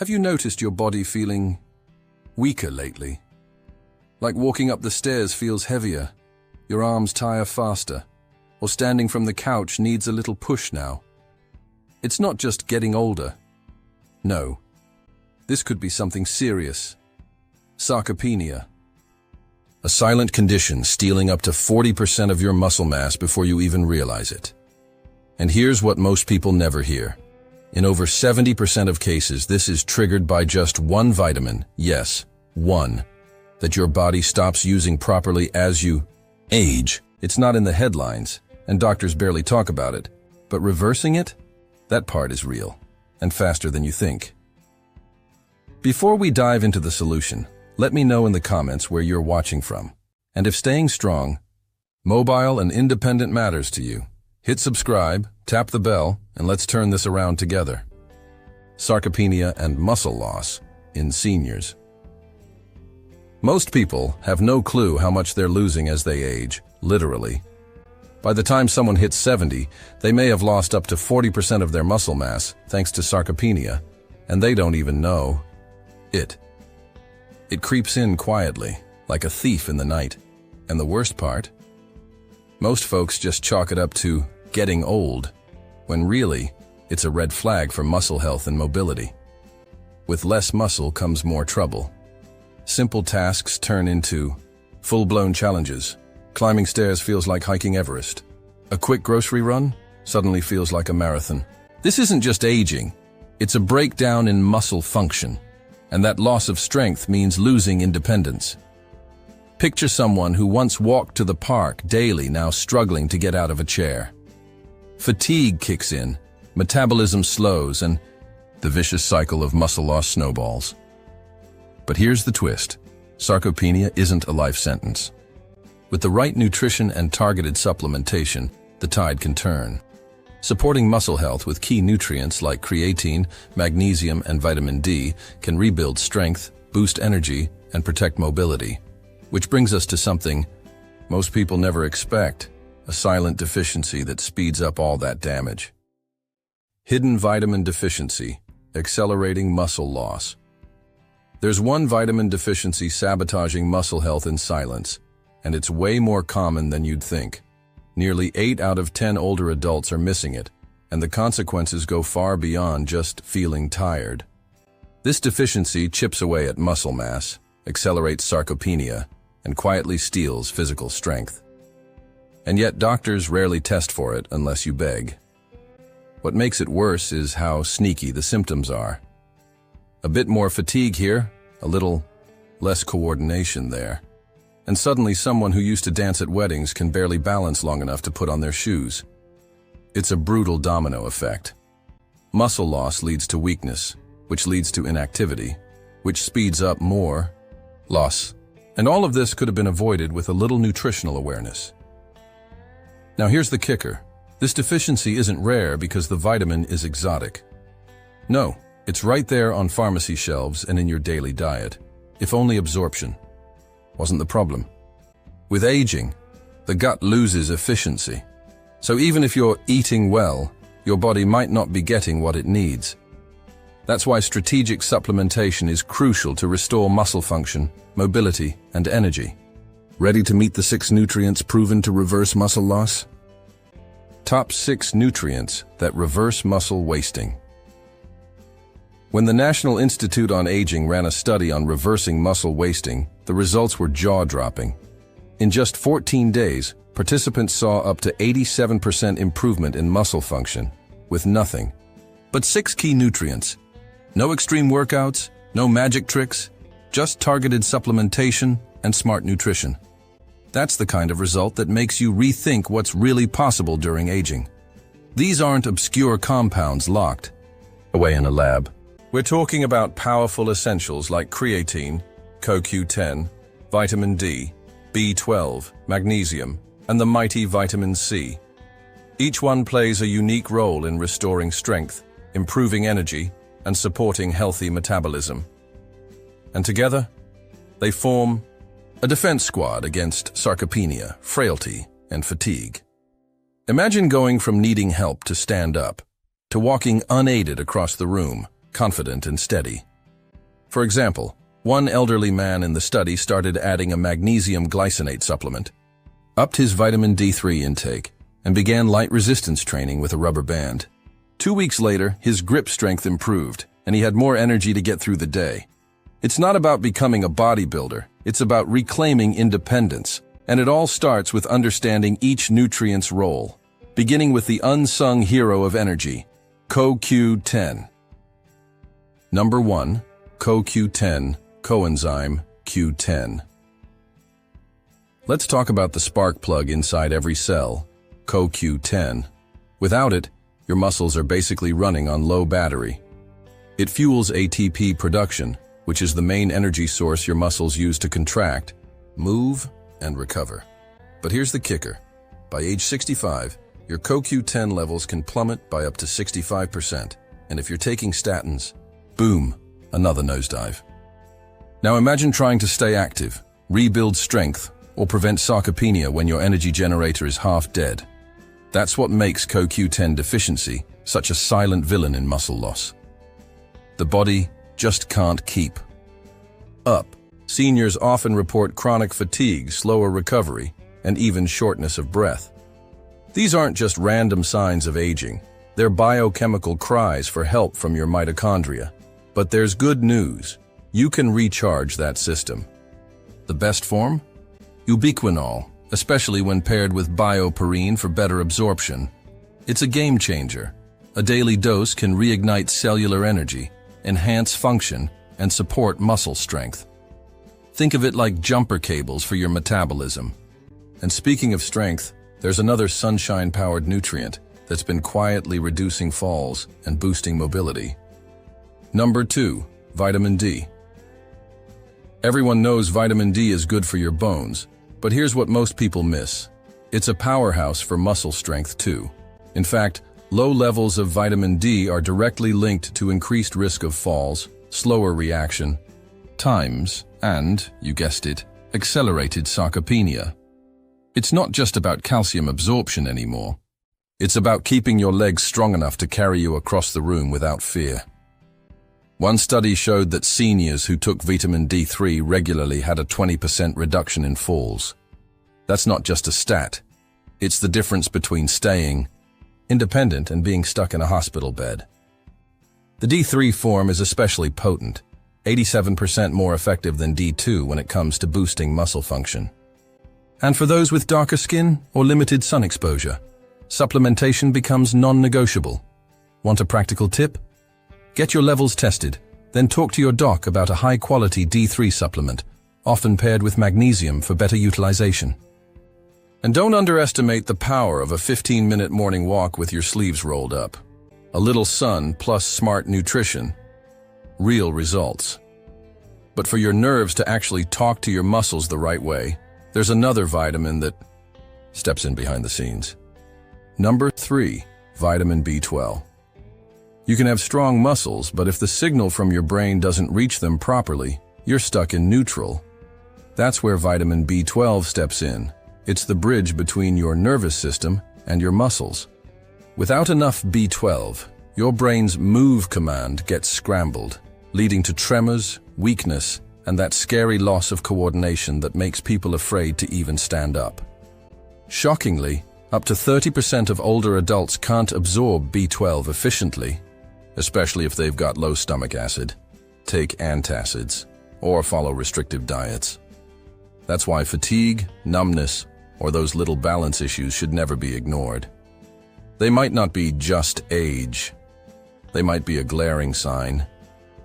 Have you noticed your body feeling weaker lately? Like walking up the stairs feels heavier, your arms tire faster, or standing from the couch needs a little push now? It's not just getting older. No, this could be something serious. Sarcopenia. A silent condition stealing up to 40% of your muscle mass before you even realize it. And here's what most people never hear. In over 70% of cases, this is triggered by just one vitamin, yes, one, that your body stops using properly as you age. It's not in the headlines, and doctors barely talk about it, but reversing it? That part is real, and faster than you think. Before we dive into the solution, let me know in the comments where you're watching from. And if staying strong, mobile and independent matters to you, hit subscribe, tap the bell, and let's turn this around together. Sarcopenia and muscle loss in seniors. Most people have no clue how much they're losing as they age, literally. By the time someone hits 70, they may have lost up to 40% of their muscle mass thanks to sarcopenia, and they don't even know it. It creeps in quietly, like a thief in the night. And the worst part? Most folks just chalk it up to getting old, when really, it's a red flag for muscle health and mobility. With less muscle comes more trouble. Simple tasks turn into full-blown challenges. Climbing stairs feels like hiking Everest. A quick grocery run suddenly feels like a marathon. This isn't just aging, it's a breakdown in muscle function. And that loss of strength means losing independence. Picture someone who once walked to the park daily now struggling to get out of a chair. Fatigue kicks in, metabolism slows, and the vicious cycle of muscle loss snowballs. But here's the twist. Sarcopenia isn't a life sentence. With the right nutrition and targeted supplementation, the tide can turn. Supporting muscle health with key nutrients like creatine, magnesium, and vitamin D can rebuild strength, boost energy, and protect mobility. Which brings us to something most people never expect, a silent deficiency that speeds up all that damage. Hidden vitamin deficiency, accelerating muscle loss. There's one vitamin deficiency sabotaging muscle health in silence, and it's way more common than you'd think. Nearly 8 out of 10 older adults are missing it, and the consequences go far beyond just feeling tired. This deficiency chips away at muscle mass, accelerates sarcopenia, and quietly steals physical strength. And yet doctors rarely test for it unless you beg. What makes it worse is how sneaky the symptoms are. A bit more fatigue here, a little less coordination there. And suddenly someone who used to dance at weddings can barely balance long enough to put on their shoes. It's a brutal domino effect. Muscle loss leads to weakness, which leads to inactivity, which speeds up more loss. And all of this could have been avoided with a little nutritional awareness. Now here's the kicker. This deficiency isn't rare because the vitamin is exotic. No, it's right there on pharmacy shelves and in your daily diet. If only absorption wasn't the problem. With aging, the gut loses efficiency. So even if you're eating well, your body might not be getting what it needs. That's why strategic supplementation is crucial to restore muscle function, mobility, and energy. Ready to meet the 6 nutrients proven to reverse muscle loss? Top 6 nutrients that reverse muscle wasting. When the National Institute on Aging ran a study on reversing muscle wasting, the results were jaw-dropping. In just 14 days, participants saw up to 87% improvement in muscle function, with nothing but 6 key nutrients. No extreme workouts, no magic tricks, just targeted supplementation and smart nutrition. That's the kind of result that makes you rethink what's really possible during aging. These aren't obscure compounds locked away in a lab. We're talking about powerful essentials like creatine, CoQ10, vitamin D, B12, magnesium, and the mighty vitamin C. Each one plays a unique role in restoring strength, improving energy, and supporting healthy metabolism. And together, they form a defense squad against sarcopenia, frailty, and fatigue. Imagine going from needing help to stand up, to walking unaided across the room, confident and steady. For example, one elderly man in the study started adding a magnesium glycinate supplement, upped his vitamin D3 intake, and began light resistance training with a rubber band. 2 weeks later, his grip strength improved, and he had more energy to get through the day. It's not about becoming a bodybuilder, it's about reclaiming independence, and it all starts with understanding each nutrient's role, beginning with the unsung hero of energy, CoQ10. Number 1. CoQ10, coenzyme Q10. Let's talk about the spark plug inside every cell, CoQ10. Without it, your muscles are basically running on low battery. It fuels ATP production, which is the main energy source your muscles use to contract, move, and recover. But here's the kicker. By age 65, your CoQ10 levels can plummet by up to 65%, and if you're taking statins, boom, another nosedive. Now imagine trying to stay active, rebuild strength, or prevent sarcopenia when your energy generator is half dead. That's what makes CoQ10 deficiency such a silent villain in muscle loss. The body just can't keep up. Seniors often report chronic fatigue, slower recovery, and even shortness of breath. These aren't just random signs of aging. They're biochemical cries for help from your mitochondria. But there's good news. You can recharge that system. The best form? Ubiquinol, especially when paired with bioperine for better absorption. It's a game changer. A daily dose can reignite cellular energy, enhance function, and support muscle strength. Think of it like jumper cables for your metabolism. And speaking of strength, there's another sunshine-powered nutrient that's been quietly reducing falls and boosting mobility. Number 2, vitamin D. Everyone knows vitamin D is good for your bones, but here's what most people miss. It's a powerhouse for muscle strength too. In fact, low levels of vitamin D are directly linked to increased risk of falls, slower reaction times, and, you guessed it, accelerated sarcopenia. It's not just about calcium absorption anymore. It's about keeping your legs strong enough to carry you across the room without fear. One study showed that seniors who took vitamin D3 regularly had a 20% reduction in falls. That's not just a stat. It's the difference between staying independent and being stuck in a hospital bed. The D3 form is especially potent, 87% more effective than D2 when it comes to boosting muscle function. And for those with darker skin or limited sun exposure, supplementation becomes non-negotiable. Want a practical tip? Get your levels tested, then talk to your doc about a high-quality D3 supplement, often paired with magnesium for better utilization. And don't underestimate the power of a 15-minute morning walk with your sleeves rolled up. A little sun plus smart nutrition. Real results. But for your nerves to actually talk to your muscles the right way, there's another vitamin that steps in behind the scenes. Number 3, vitamin B12. You can have strong muscles, but if the signal from your brain doesn't reach them properly, you're stuck in neutral. That's where vitamin B12 steps in. It's the bridge between your nervous system and your muscles. Without enough B12, your brain's move command gets scrambled, leading to tremors, weakness, and that scary loss of coordination that makes people afraid to even stand up. Shockingly, up to 30% of older adults can't absorb B12 efficiently, especially if they've got low stomach acid, take antacids, or follow restrictive diets. That's why fatigue, numbness, or those little balance issues should never be ignored. They might not be just age. They might be a glaring sign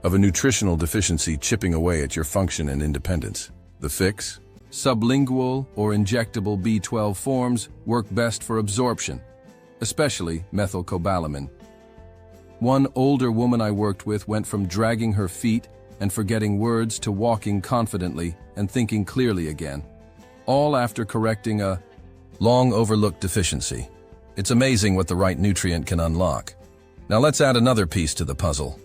of a nutritional deficiency chipping away at your function and independence. The fix? Sublingual or injectable B12 forms work best for absorption, especially methylcobalamin. One older woman I worked with went from dragging her feet and forgetting words to walking confidently and thinking clearly again, all after correcting a long overlooked deficiency. It's amazing what the right nutrient can unlock. Now let's add another piece to the puzzle,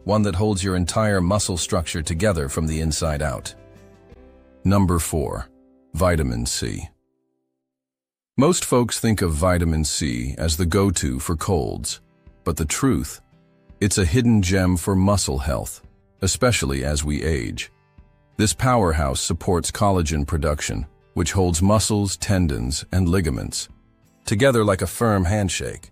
one that holds your entire muscle structure together from the inside out. Number 4, vitamin C. Most folks think of vitamin C as the go-to for colds, but the truth, it's a hidden gem for muscle health. especially as we age. This powerhouse supports collagen production, which holds muscles, tendons, and ligaments together like a firm handshake.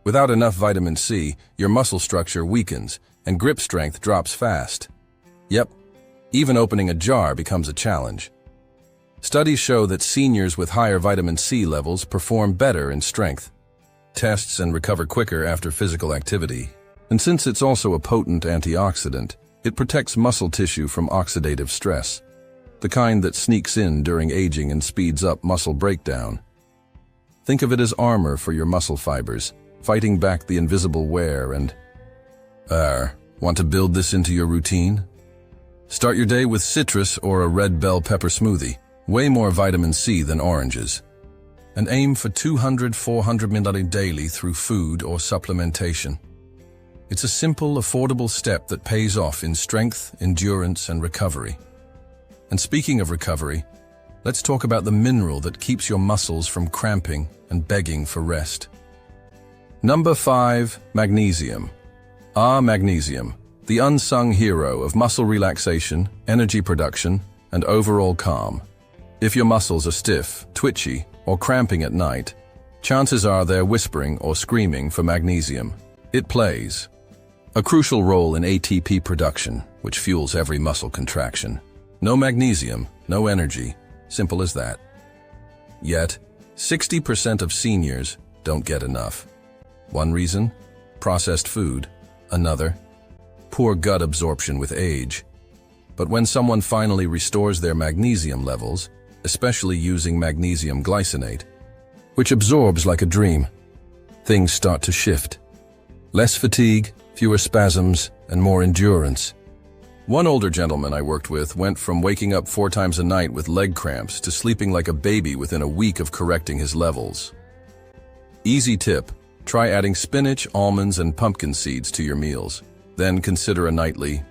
Without enough vitamin C, your muscle structure weakens and grip strength drops fast. Yep, even opening a jar becomes a challenge. Studies show that seniors with higher vitamin C levels perform better in strength tests and recover quicker after physical activity. And since it's also a potent antioxidant, it protects muscle tissue from oxidative stress, the kind that sneaks in during aging and speeds up muscle breakdown. Think of it as armor for your muscle fibers, fighting back the invisible wear and... Want to build this into your routine? Start your day with citrus or a red bell pepper smoothie, way more vitamin C than oranges. And aim for 200-400 ml daily through food or supplementation. It's a simple, affordable step that pays off in strength, endurance, and recovery. And speaking of recovery, let's talk about the mineral that keeps your muscles from cramping and begging for rest. Number 5, magnesium. Magnesium, the unsung hero of muscle relaxation, energy production, and overall calm. If your muscles are stiff, twitchy, or cramping at night, chances are they're whispering or screaming for magnesium. It plays a crucial role in ATP production, which fuels every muscle contraction. No magnesium, no energy. Simple as that. Yet, 60% of seniors don't get enough. One reason? Processed food. Another? Poor gut absorption with age. But when someone finally restores their magnesium levels, especially using magnesium glycinate, which absorbs like a dream, things start to shift. Less fatigue, fewer spasms, and more endurance. One older gentleman I worked with went from waking up 4 times a night with leg cramps to sleeping like a baby within a week of correcting his levels. Easy tip: try adding spinach, almonds, and pumpkin seeds to your meals. Then consider a nightly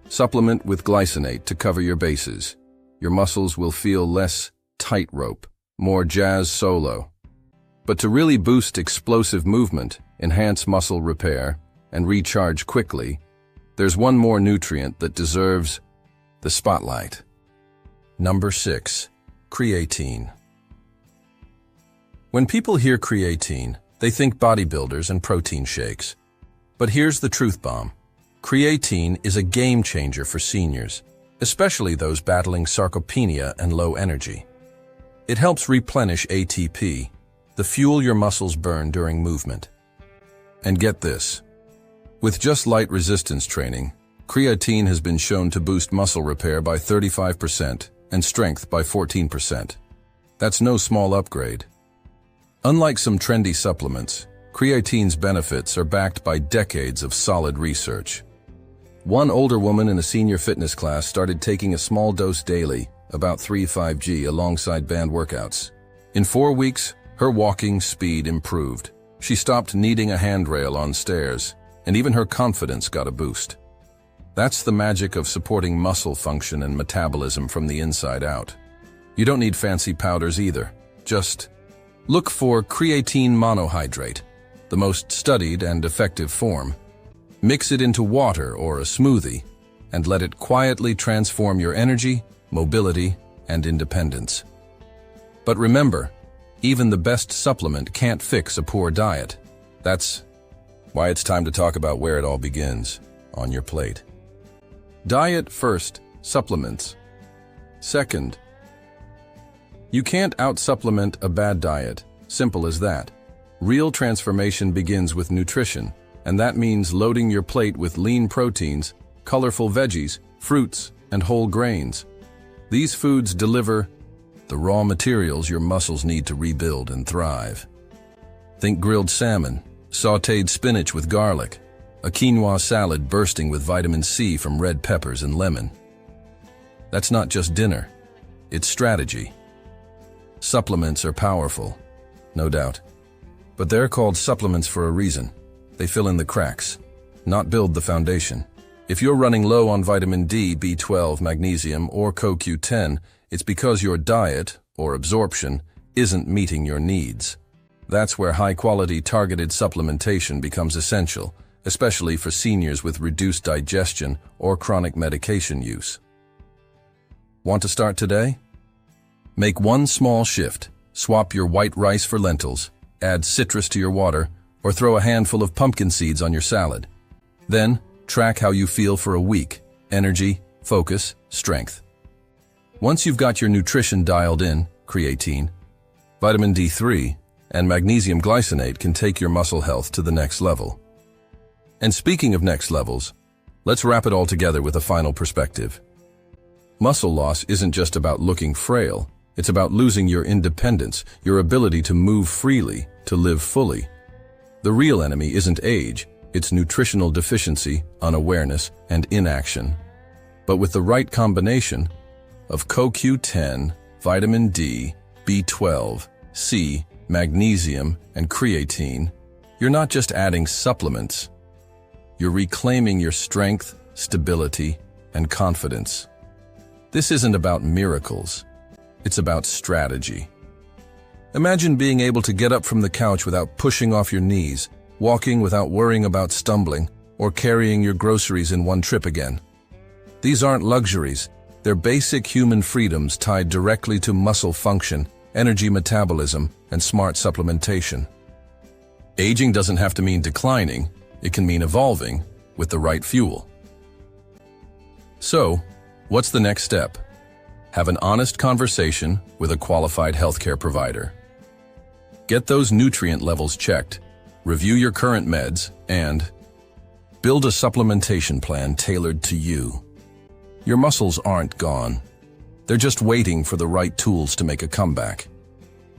supplement with glycinate to cover your bases. Your muscles will feel less tightrope, more jazz solo. But to really boost explosive movement, enhance muscle repair, and recharge quickly, there's one more nutrient that deserves the spotlight. Number 6, creatine. When people hear creatine, they think bodybuilders and protein shakes. But here's the truth bomb. Creatine is a game changer for seniors, especially those battling sarcopenia and low energy. It helps replenish ATP, the fuel your muscles burn during movement. And get this. With just light resistance training, creatine has been shown to boost muscle repair by 35% and strength by 14%. That's no small upgrade. Unlike some trendy supplements, creatine's benefits are backed by decades of solid research. One older woman in a senior fitness class started taking a small dose daily, about 3-5 g, alongside band workouts. In 4 weeks, her walking speed improved. She stopped needing a handrail on stairs, and even her confidence got a boost. That's the magic of supporting muscle function and metabolism from the inside out. You don't need fancy powders either. Just look for creatine monohydrate, the most studied and effective form. Mix it into water or a smoothie, and let it quietly transform your energy, mobility, and independence. But remember, even the best supplement can't fix a poor diet. That's why it's time to talk about where it all begins, on your plate. Diet first, supplements second. You can't out-supplement a bad diet, simple as that. Real transformation begins with nutrition, and that means loading your plate with lean proteins, colorful veggies, fruits, and whole grains. These foods deliver the raw materials your muscles need to rebuild and thrive. Think grilled salmon, sautéed spinach with garlic, a quinoa salad bursting with vitamin C from red peppers and lemon. That's not just dinner, it's strategy. Supplements are powerful, no doubt, but they're called supplements for a reason. They fill in the cracks, not build the foundation. If you're running low on vitamin D, B12, magnesium, or CoQ10, it's because your diet, or absorption, isn't meeting your needs. That's where high-quality targeted supplementation becomes essential, especially for seniors with reduced digestion or chronic medication use. Want to start today? Make one small shift. Swap your white rice for lentils, add citrus to your water, or throw a handful of pumpkin seeds on your salad. Then, track how you feel for a week: energy, focus, strength. Once you've got your nutrition dialed in, creatine, vitamin D3, and magnesium glycinate can take your muscle health to the next level. And speaking of next levels, let's wrap it all together with a final perspective. Muscle loss isn't just about looking frail, it's about losing your independence, your ability to move freely, to live fully. The real enemy isn't age, it's nutritional deficiency, unawareness, and inaction. But with the right combination of CoQ10, vitamin D, B12, C, magnesium, and creatine, you're not just adding supplements. You're reclaiming your strength, stability, and confidence. This isn't about miracles. It's about strategy. Imagine being able to get up from the couch without pushing off your knees, walking without worrying about stumbling, or carrying your groceries in one trip again. These aren't luxuries. They're basic human freedoms tied directly to muscle function, energy metabolism, and smart supplementation. Aging doesn't have to mean declining. It can mean evolving with the right fuel. So, what's the next step? Have an honest conversation with a qualified healthcare provider. Get those nutrient levels checked, review your current meds, and build a supplementation plan tailored to you. Your muscles aren't gone. They're just waiting for the right tools to make a comeback.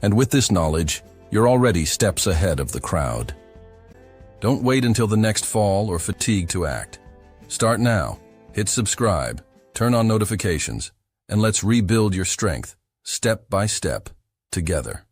And with this knowledge, you're already steps ahead of the crowd. Don't wait until the next fall or fatigue to act. Start now. Hit subscribe, turn on notifications, and let's rebuild your strength, step by step, together.